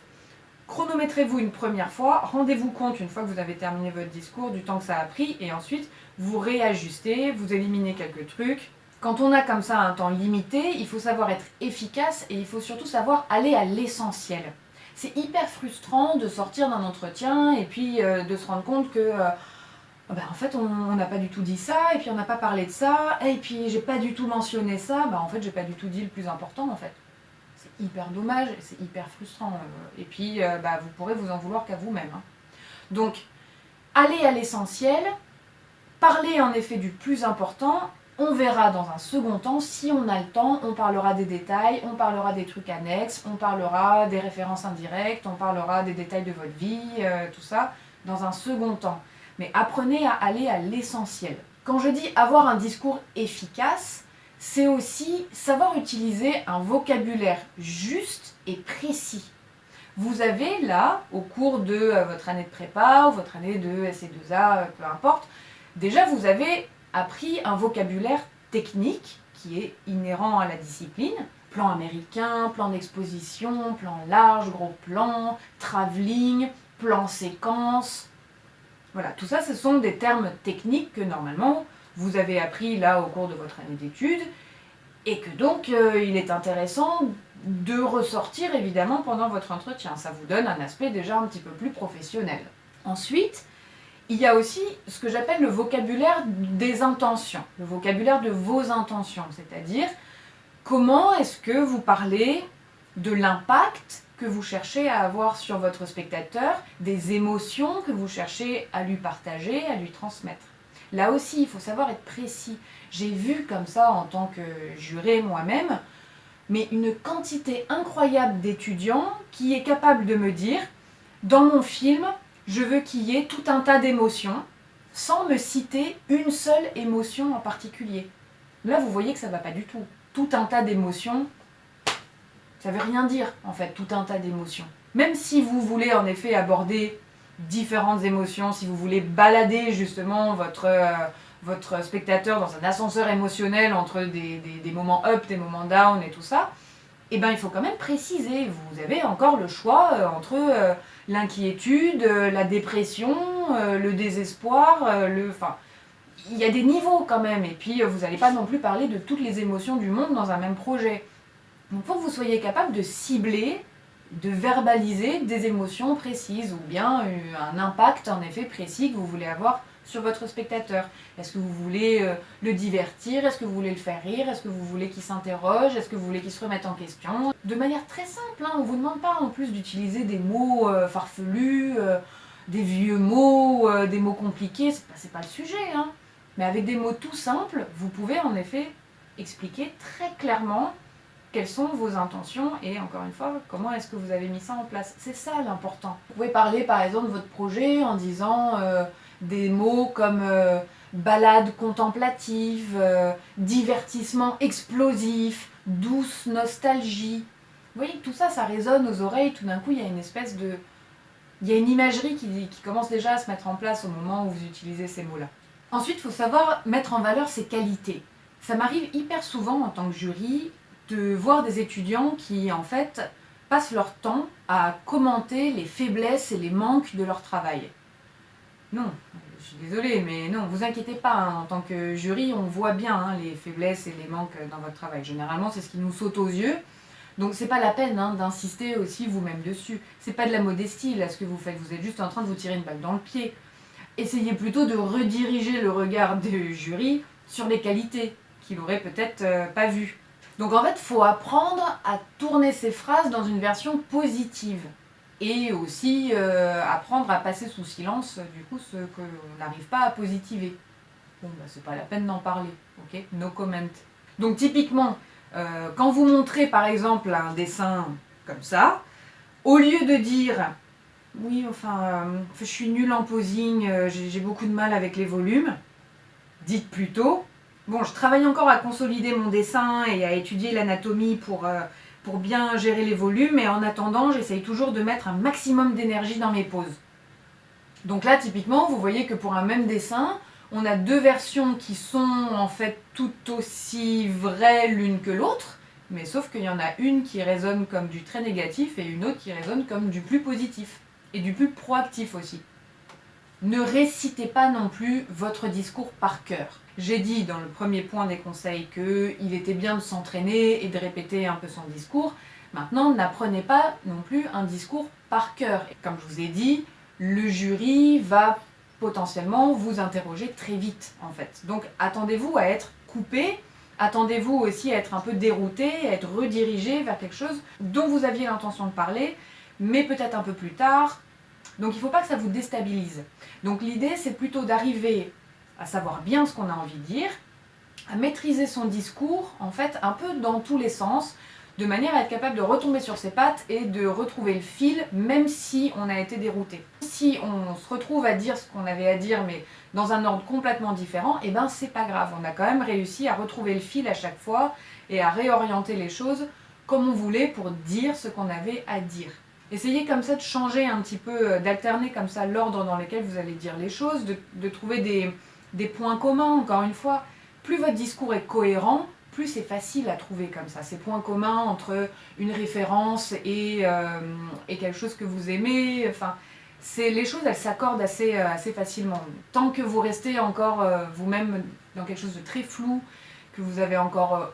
chronométrez-vous une première fois, rendez-vous compte une fois que vous avez terminé votre discours du temps que ça a pris et ensuite vous réajustez, vous éliminez quelques trucs. Quand on a comme ça un temps limité, il faut savoir être efficace et il faut surtout savoir aller à l'essentiel. C'est hyper frustrant de sortir d'un entretien et puis de se rendre compte que en fait on n'a pas du tout dit ça, et puis on n'a pas parlé de ça, et puis j'ai pas du tout mentionné ça, en fait j'ai pas du tout dit le plus important en fait. C'est hyper dommage, c'est hyper frustrant, et puis vous pourrez vous en vouloir qu'à vous-même. Hein. Donc, allez à l'essentiel, parlez en effet du plus important, on verra dans un second temps, si on a le temps, on parlera des détails, on parlera des trucs annexes, on parlera des références indirectes, on parlera des détails de votre vie, tout ça, dans un second temps. Mais apprenez à aller à l'essentiel. Quand je dis avoir un discours efficace, c'est aussi savoir utiliser un vocabulaire juste et précis. Vous avez là, au cours de votre année de prépa ou votre année de SC2A, peu importe, déjà vous avez appris un vocabulaire technique qui est inhérent à la discipline. Plan américain, plan d'exposition, plan large, gros plan, travelling, plan séquence. Voilà, tout ça, ce sont des termes techniques que normalement vous avez appris là au cours de votre année d'études et que donc il est intéressant de ressortir évidemment pendant votre entretien. Ça vous donne un aspect déjà un petit peu plus professionnel. Ensuite, il y a aussi ce que j'appelle le vocabulaire des intentions, le vocabulaire de vos intentions, c'est-à-dire comment est-ce que vous parlez de l'impact que vous cherchez à avoir sur votre spectateur, des émotions que vous cherchez à lui partager, à lui transmettre. Là aussi, il faut savoir être précis. J'ai vu comme ça en tant que juré moi-même, mais une quantité incroyable d'étudiants qui est capable de me dire « Dans mon film, je veux qu'il y ait tout un tas d'émotions » sans me citer une seule émotion en particulier. Là, vous voyez que ça ne va pas du tout. Tout un tas d'émotions, ça veut rien dire, en fait, tout un tas d'émotions. Même si vous voulez, en effet, aborder différentes émotions, si vous voulez balader, justement, votre spectateur dans un ascenseur émotionnel entre des moments up, des moments down et tout ça, il faut quand même préciser. Vous avez encore le choix entre l'inquiétude, la dépression, le désespoir, il y a des niveaux quand même, et puis vous n'allez pas non plus parler de toutes les émotions du monde dans un même projet. Donc il faut que vous soyez capable de cibler, de verbaliser des émotions précises, ou bien un impact en effet précis que vous voulez avoir sur votre spectateur. Est-ce que vous voulez le divertir? Est-ce que vous voulez le faire rire? Est-ce que vous voulez qu'il s'interroge? Est-ce que vous voulez qu'il se remette en question? De manière très simple, on ne vous demande pas en plus d'utiliser des mots farfelus, des vieux mots, des mots compliqués, c'est pas le sujet. Hein. Mais avec des mots tout simples, vous pouvez en effet expliquer très clairement quelles sont vos intentions et encore une fois, comment est-ce que vous avez mis ça en place. C'est ça l'important. Vous pouvez parler par exemple de votre projet en disant des mots comme balade contemplative, divertissement explosif, douce nostalgie. Vous voyez, tout ça, ça résonne aux oreilles. Tout d'un coup, il y a une espèce de... Il y a une imagerie qui commence déjà à se mettre en place au moment où vous utilisez ces mots-là. Ensuite, il faut savoir mettre en valeur ses qualités. Ça m'arrive hyper souvent en tant que jury de voir des étudiants qui, en fait, passent leur temps à commenter les faiblesses et les manques de leur travail. Non, je suis désolée, mais non, vous inquiétez pas, hein, en tant que jury, on voit bien hein, les faiblesses et les manques dans votre travail. Généralement, c'est ce qui nous saute aux yeux. Donc c'est pas la peine hein, d'insister aussi vous-même dessus. C'est pas de la modestie là ce que vous faites, vous êtes juste en train de vous tirer une balle dans le pied. Essayez plutôt de rediriger le regard du jury sur les qualités qu'il aurait peut-être pas vues. Donc en fait, il faut apprendre à tourner ces phrases dans une version positive. Et aussi apprendre à passer sous silence du coup ce qu'on n'arrive pas à positiver. Bon bah c'est pas la peine d'en parler, ok? No comment. Donc typiquement, quand vous montrez par exemple un dessin comme ça, au lieu de dire oui enfin je suis nulle en posing, j'ai beaucoup de mal avec les volumes, dites plutôt bon je travaille encore à consolider mon dessin et à étudier l'anatomie pour bien gérer les volumes, et en attendant, j'essaye toujours de mettre un maximum d'énergie dans mes poses. Donc là, typiquement, vous voyez que pour un même dessin, on a deux versions qui sont en fait tout aussi vraies l'une que l'autre, mais sauf qu'il y en a une qui résonne comme du très négatif et une autre qui résonne comme du plus positif, et du plus proactif aussi. Ne récitez pas non plus votre discours par cœur. J'ai dit dans le premier point des conseils qu'il était bien de s'entraîner et de répéter un peu son discours. Maintenant, n'apprenez pas non plus un discours par cœur. Comme je vous ai dit, le jury va potentiellement vous interroger très vite en fait. Donc attendez-vous à être coupé, attendez-vous aussi à être un peu dérouté, à être redirigé vers quelque chose dont vous aviez l'intention de parler, mais peut-être un peu plus tard. Donc il ne faut pas que ça vous déstabilise. Donc l'idée c'est plutôt d'arriver à savoir bien ce qu'on a envie de dire, à maîtriser son discours en fait un peu dans tous les sens, de manière à être capable de retomber sur ses pattes et de retrouver le fil même si on a été dérouté. Si on se retrouve à dire ce qu'on avait à dire mais dans un ordre complètement différent, et ben c'est pas grave, on a quand même réussi à retrouver le fil à chaque fois et à réorienter les choses comme on voulait pour dire ce qu'on avait à dire. Essayez comme ça de changer un petit peu, d'alterner comme ça l'ordre dans lequel vous allez dire les choses, de trouver des points communs, encore une fois. Plus votre discours est cohérent, plus c'est facile à trouver comme ça. Ces points communs entre une référence et quelque chose que vous aimez, enfin, les choses elles s'accordent assez facilement. Tant que vous restez encore vous-même dans quelque chose de très flou, que vous avez encore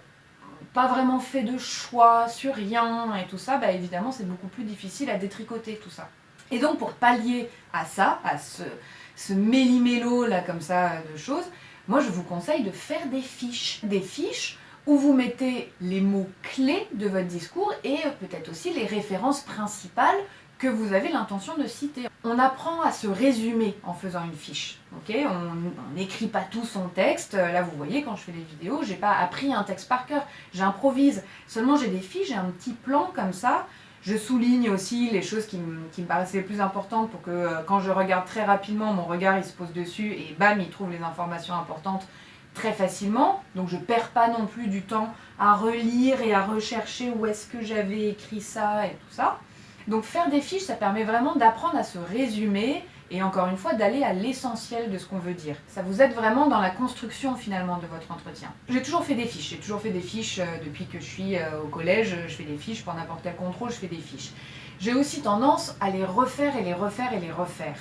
pas vraiment fait de choix sur rien et tout ça, bah évidemment c'est beaucoup plus difficile à détricoter tout ça. Et donc pour pallier à ça, à ce méli-mélo là comme ça de choses, moi je vous conseille de faire des fiches. Des fiches où vous mettez les mots clés de votre discours et peut-être aussi les références principales que vous avez l'intention de citer. On apprend à se résumer en faisant une fiche. Okay, on n'écrit pas tout son texte. Là, vous voyez, quand je fais des vidéos, j'ai pas appris un texte par cœur. J'improvise. Seulement, j'ai des fiches, j'ai un petit plan comme ça. Je souligne aussi les choses qui me paraissaient les plus importantes pour que quand je regarde très rapidement, mon regard il se pose dessus et bam, il trouve les informations importantes très facilement. Donc je perds pas non plus du temps à relire et à rechercher où est-ce que j'avais écrit ça et tout ça. Donc faire des fiches, ça permet vraiment d'apprendre à se résumer et encore une fois d'aller à l'essentiel de ce qu'on veut dire. Ça vous aide vraiment dans la construction finalement de votre entretien. J'ai toujours fait des fiches, depuis que je suis au collège, je fais des fiches, pour n'importe quel contrôle je fais des fiches. J'ai aussi tendance à les refaire et les refaire et les refaire.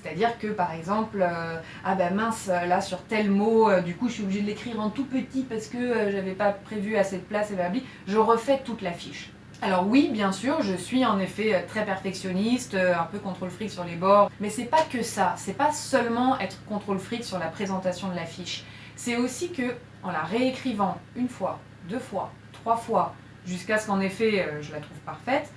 C'est-à-dire que par exemple, ah ben mince, là sur tel mot, du coup je suis obligée de l'écrire en tout petit parce que j'avais pas prévu assez de place et blabli, je refais toute la fiche. Alors oui, bien sûr, je suis en effet très perfectionniste, un peu contrôle fric sur les bords, mais c'est pas que ça, c'est pas seulement être contrôle fric sur la présentation de la fiche, c'est aussi que, en la réécrivant une fois, deux fois, trois fois, jusqu'à ce qu'en effet je la trouve parfaite,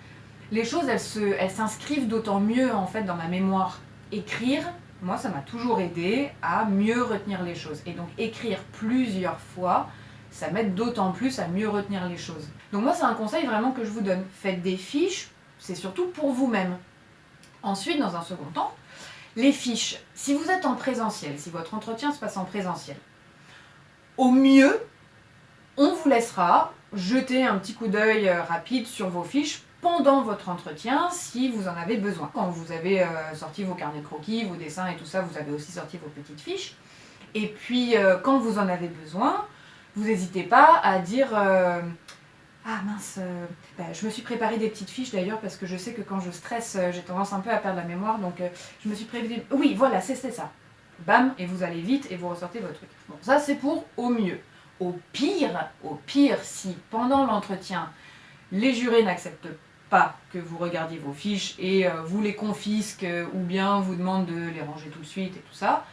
les choses elles s'inscrivent d'autant mieux en fait dans ma mémoire. Écrire, moi ça m'a toujours aidé à mieux retenir les choses, et donc écrire plusieurs fois, ça m'aide d'autant plus à mieux retenir les choses. Donc moi c'est un conseil vraiment que je vous donne. Faites des fiches, c'est surtout pour vous-même. Ensuite, dans un second temps, les fiches, si vous êtes en présentiel, si votre entretien se passe en présentiel, au mieux, on vous laissera jeter un petit coup d'œil rapide sur vos fiches pendant votre entretien si vous en avez besoin. Quand vous avez sorti vos carnets de croquis, vos dessins et tout ça, vous avez aussi sorti vos petites fiches. Et puis, quand vous en avez besoin, vous n'hésitez pas à dire ah mince, je me suis préparé des petites fiches d'ailleurs parce que je sais que quand je stresse, j'ai tendance un peu à perdre la mémoire, donc je me suis préparé... Oui, voilà, c'est ça. Bam, et vous allez vite et vous ressortez votre truc. Bon, ça c'est pour au mieux. Au pire, si pendant l'entretien, les jurés n'acceptent pas que vous regardiez vos fiches et vous les confisquent ou bien vous demandent de les ranger tout de suite et tout ça,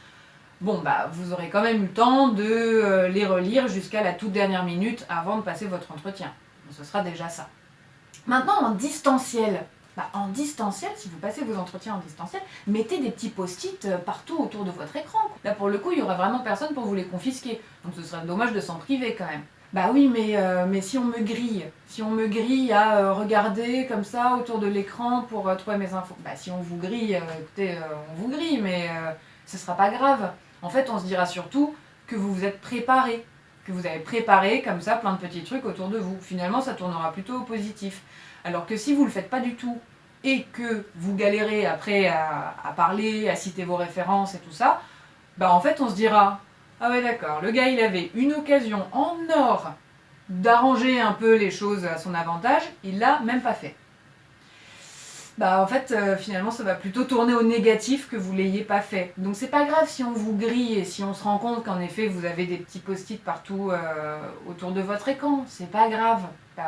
bon, vous aurez quand même eu le temps de les relire jusqu'à la toute dernière minute avant de passer votre entretien. Donc, ce sera déjà ça. Maintenant, en distanciel. Si vous passez vos entretiens en distanciel, mettez des petits post-it partout autour de votre écran. Là, pour le coup, il n'y aura vraiment personne pour vous les confisquer. Donc, ce serait dommage de s'en priver quand même. Bah oui, mais si on me grille à regarder comme ça autour de l'écran pour trouver mes infos, si on vous grille, écoutez, on vous grille, mais ce sera pas grave. En fait, on se dira surtout que vous vous êtes préparé, que vous avez préparé comme ça plein de petits trucs autour de vous. Finalement, ça tournera plutôt au positif. Alors que si vous le faites pas du tout et que vous galérez après à parler, à citer vos références et tout ça, en fait, on se dira ah ouais d'accord, le gars il avait une occasion en or d'arranger un peu les choses à son avantage, il l'a même pas fait. En fait, finalement, ça va plutôt tourner au négatif que vous l'ayez pas fait. Donc c'est pas grave si on vous grille et si on se rend compte qu'en effet vous avez des petits post-it partout autour de votre écran. C'est pas grave.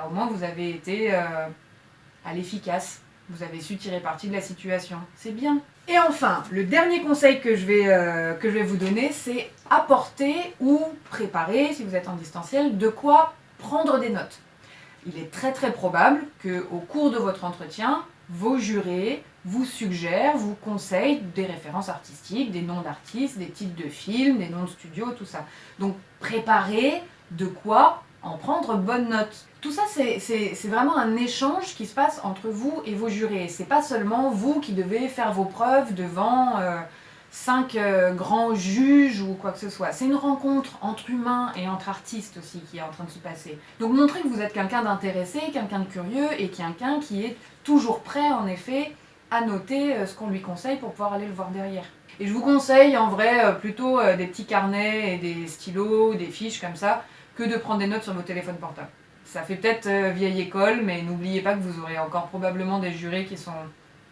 Au moins vous avez été à l'efficace. Vous avez su tirer parti de la situation. C'est bien. Et enfin, le dernier conseil que je vais vous donner, c'est apporter ou préparer, si vous êtes en distanciel, de quoi prendre des notes. Il est très très probable qu'au cours de votre entretien, vos jurés vous suggèrent, vous conseillent des références artistiques, des noms d'artistes, des titres de films, des noms de studios, tout ça. Donc préparez de quoi en prendre bonne note. Tout ça, c'est vraiment un échange qui se passe entre vous et vos jurés. C'est pas seulement vous qui devez faire vos preuves devant 5 grands juges ou quoi que ce soit. C'est une rencontre entre humains et entre artistes aussi qui est en train de se passer. Donc montrez que vous êtes quelqu'un d'intéressé, quelqu'un de curieux et quelqu'un qui est toujours prêt en effet à noter ce qu'on lui conseille pour pouvoir aller le voir derrière. Et je vous conseille en vrai plutôt des petits carnets et des stylos, des fiches comme ça, que de prendre des notes sur vos téléphones portables. Ça fait peut-être vieille école, mais n'oubliez pas que vous aurez encore probablement des jurés qui sont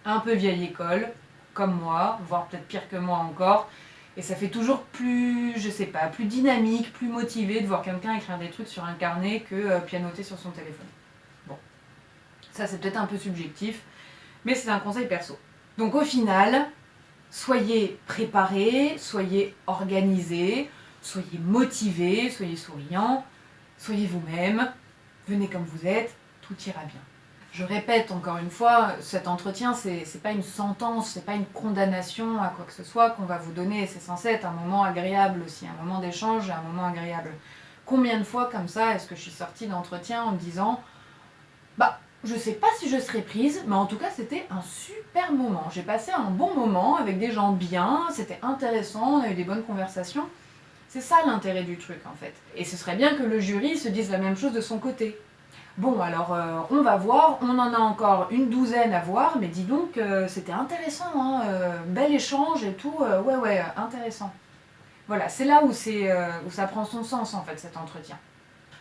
un peu vieille école, comme moi, voire peut-être pire que moi encore. Et ça fait toujours plus, je sais pas, plus dynamique, plus motivé de voir quelqu'un écrire des trucs sur un carnet que pianoter sur son téléphone. Bon, ça c'est peut-être un peu subjectif, mais c'est un conseil perso. Donc au final, soyez préparés, soyez organisés, soyez motivés, soyez souriants, soyez vous-même, venez comme vous êtes, tout ira bien. Je répète encore une fois, cet entretien, c'est pas une sentence, c'est pas une condamnation à quoi que ce soit qu'on va vous donner, c'est censé être un moment agréable aussi, un moment d'échange et un moment agréable. Combien de fois comme ça est-ce que je suis sortie d'entretien en me disant je sais pas si je serai prise, mais en tout cas c'était un super moment. J'ai passé un bon moment avec des gens bien, c'était intéressant, on a eu des bonnes conversations. C'est ça l'intérêt du truc en fait. Et ce serait bien que le jury se dise la même chose de son côté. Bon alors on va voir, on en a encore une douzaine à voir, mais dis donc c'était intéressant, hein, bel échange et tout, ouais, intéressant. Voilà, c'est là où ça prend son sens en fait cet entretien.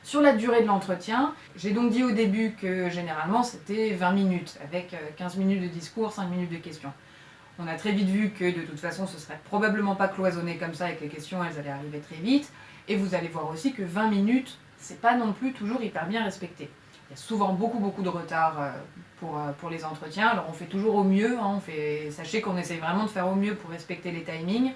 Sur la durée de l'entretien, j'ai donc dit au début que généralement c'était 20 minutes, avec 15 minutes de discours, 5 minutes de questions. On a très vite vu que de toute façon ce serait probablement pas cloisonné comme ça et que les questions elles allaient arriver très vite. Et vous allez voir aussi que 20 minutes, c'est pas non plus toujours hyper bien respecté. Il y a souvent beaucoup de retard pour les entretiens. Alors on fait toujours au mieux, hein, sachez qu'on essaye vraiment de faire au mieux pour respecter les timings.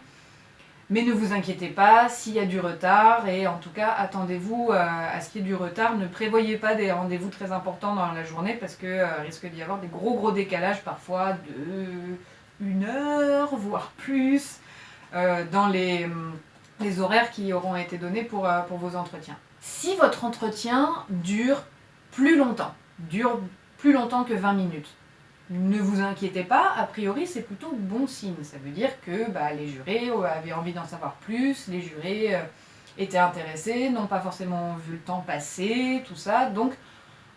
Mais ne vous inquiétez pas s'il y a du retard et en tout cas attendez-vous à ce qu'il y ait du retard. Ne prévoyez pas des rendez-vous très importants dans la journée parce que risque d'y avoir des gros décalages parfois de 1 heure voire plus dans les horaires qui auront été donnés pour vos entretiens. Si votre entretien dure plus longtemps que 20 minutes, ne vous inquiétez pas, a priori c'est plutôt bon signe. Ça veut dire que les jurés avaient envie d'en savoir plus, les jurés étaient intéressés, n'ont pas forcément vu le temps passer, tout ça. Donc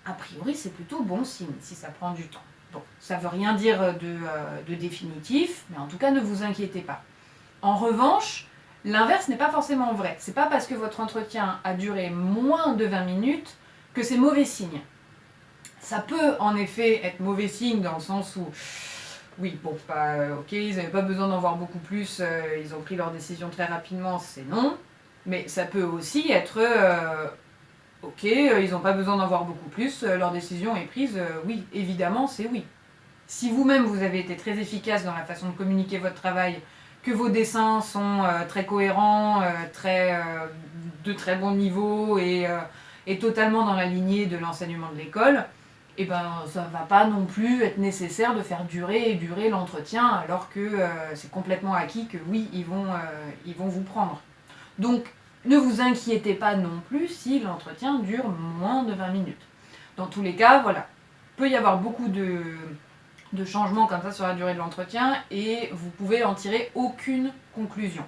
a priori c'est plutôt bon signe si ça prend du temps. Bon, ça veut rien dire de définitif, mais en tout cas ne vous inquiétez pas. En revanche, L'inverse n'est pas forcément vrai. C'est pas parce que votre entretien a duré moins de 20 minutes que c'est mauvais signe. Ça peut en effet être mauvais signe dans le sens où, oui, bon, ok, ils n'avaient pas besoin d'en voir beaucoup plus, ils ont pris leur décision très rapidement, c'est non. Mais ça peut aussi être, ok, ils n'ont pas besoin d'en voir beaucoup plus, leur décision est prise, oui, évidemment, c'est oui. Si vous-même vous avez été très efficace dans la façon de communiquer votre travail, que vos dessins sont très cohérents, de très bon niveau et totalement dans la lignée de l'enseignement de l'école, et ben ça ne va pas non plus être nécessaire de faire durer et durer l'entretien alors que c'est complètement acquis que oui, ils vont vous prendre. Donc ne vous inquiétez pas non plus si l'entretien dure moins de 20 minutes. Dans tous les cas, voilà, il peut y avoir beaucoup de changements comme ça sur la durée de l'entretien et vous pouvez en tirer aucune conclusion.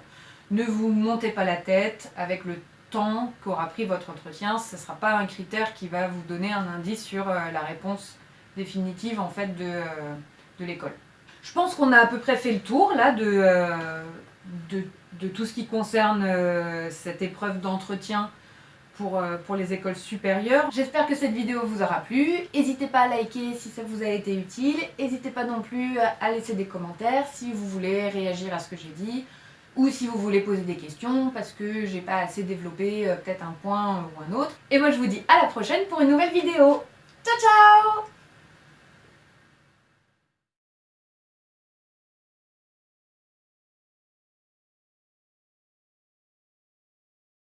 Ne vous montez pas la tête avec le temps qu'aura pris votre entretien, ce ne sera pas un critère qui va vous donner un indice sur la réponse définitive en fait de l'école. Je pense qu'on a à peu près fait le tour là de tout ce qui concerne cette épreuve d'entretien pour les écoles supérieures. J'espère que cette vidéo vous aura plu. N'hésitez pas à liker si ça vous a été utile. N'hésitez pas non plus à laisser des commentaires si vous voulez réagir à ce que j'ai dit ou si vous voulez poser des questions parce que j'ai pas assez développé peut-être un point ou un autre. Et moi je vous dis à la prochaine pour une nouvelle vidéo. Ciao ciao!